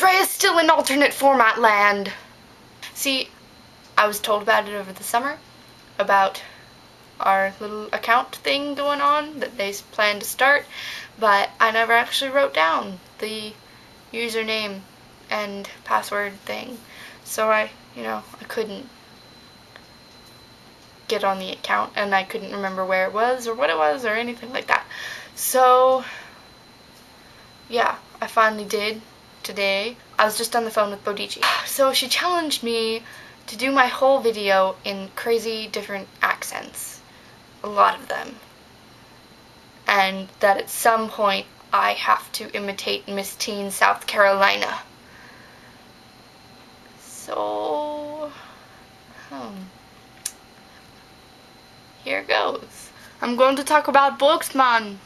Drea's still in alternate format land. See, I was told about it over the summer, about our little account thing going on that they plan to start, but I never actually wrote down the username and password thing, so I couldn't get on the account, and I couldn't remember where it was or what it was or anything like that. So yeah, I finally did today. I was just on the phone with Bodi. So she challenged me to do my whole video in crazy different accents, a lot of them, and that at some point I have to imitate Miss Teen South Carolina. So here goes. I'm going to talk about books, man.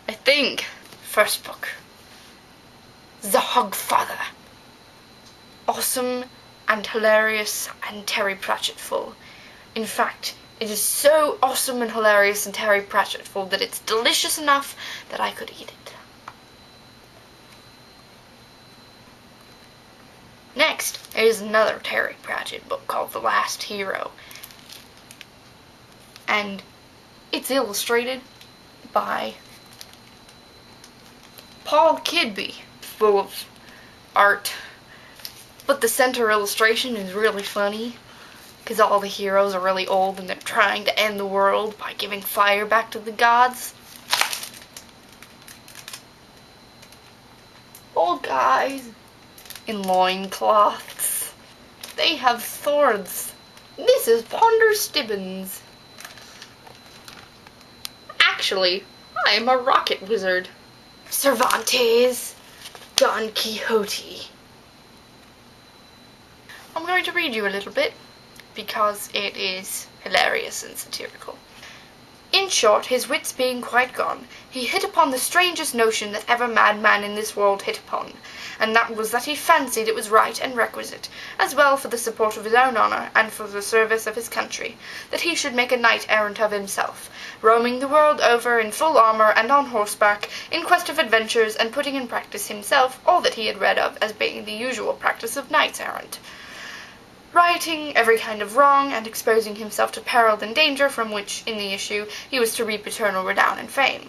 I think. First book, The Hogfather. Awesome and hilarious and Terry Pratchettful. In fact, it is so awesome and hilarious and Terry Pratchettful that it's delicious enough that I could eat it. Next is another Terry Pratchett book called The Last Hero. And it's illustrated by Paul Kidby, full of art. But the center illustration is really funny, because all the heroes are really old and they're trying to end the world by giving fire back to the gods. Old guys in loincloths. They have swords. This is Ponder Stibbins. Actually, I am a rocket wizard. Cervantes, Don Quixote. I'm going to read you a little bit, because it is hilarious and satirical. In short, his wits being quite gone, he hit upon the strangest notion that ever madman in this world hit upon, and that was that he fancied it was right and requisite, as well for the support of his own honour, and for the service of his country, that he should make a knight-errant of himself, roaming the world over in full armour and on horseback, in quest of adventures, and putting in practice himself all that he had read of as being the usual practice of knights-errant, righting every kind of wrong, and exposing himself to peril and danger, from which, in the issue, he was to reap eternal renown and fame.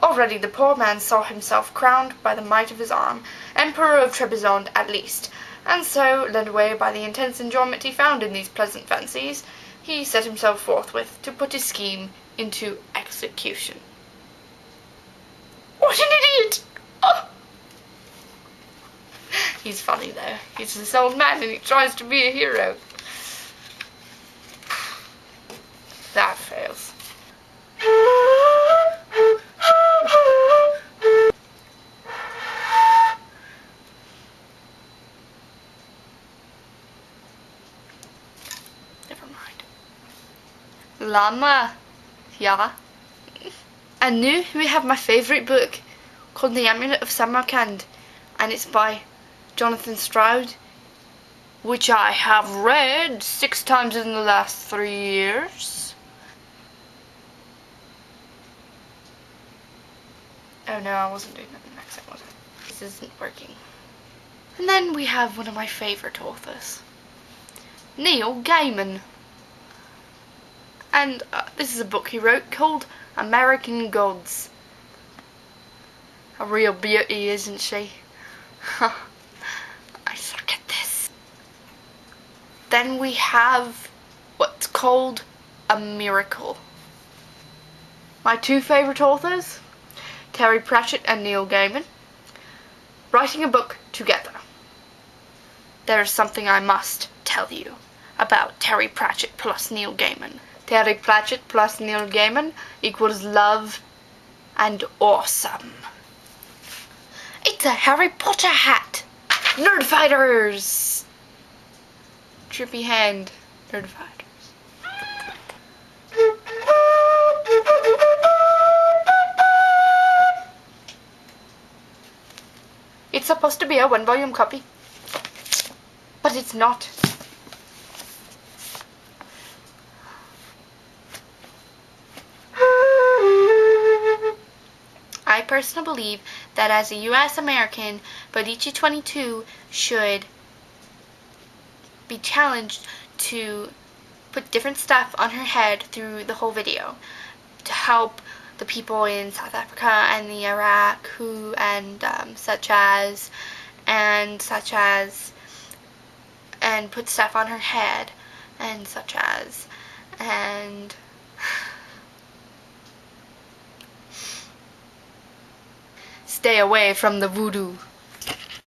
Already the poor man saw himself crowned by the might of his arm, Emperor of Trebizond at least, and so, led away by the intense enjoyment he found in these pleasant fancies, he set himself forthwith to put his scheme into execution. What an idiot! Oh! He's funny though. He's this old man and he tries to be a hero. That fails. Never mind. Llama. Yeah. And now we have my favourite book called The Amulet of Samarkand, and it's by Jonathan Stroud, which I have read 6 times in the last 3 years. Oh no, I wasn't doing that in an accent, was I? This isn't working. And then we have one of my favourite authors, Neil Gaiman. And this is a book he wrote called American Gods. A real beauty, isn't she? I suck at this. Then we have what's called a miracle. My 2 favourite authors, Terry Pratchett and Neil Gaiman, writing a book together. There is something I must tell you about Terry Pratchett plus Neil Gaiman. Terry Pratchett plus Neil Gaiman equals love and awesome. It's a Harry Potter hat! Nerd fighters! Trippy hand. Nerd fighters. It's supposed to be a 1-volume copy, but it's not. I personally believe that as a U.S. American, Bodi 22 should be challenged to put different stuff on her head through the whole video to help the people in South Africa and the Iraq such as and put stuff on her head and such as and stay away from the voodoo.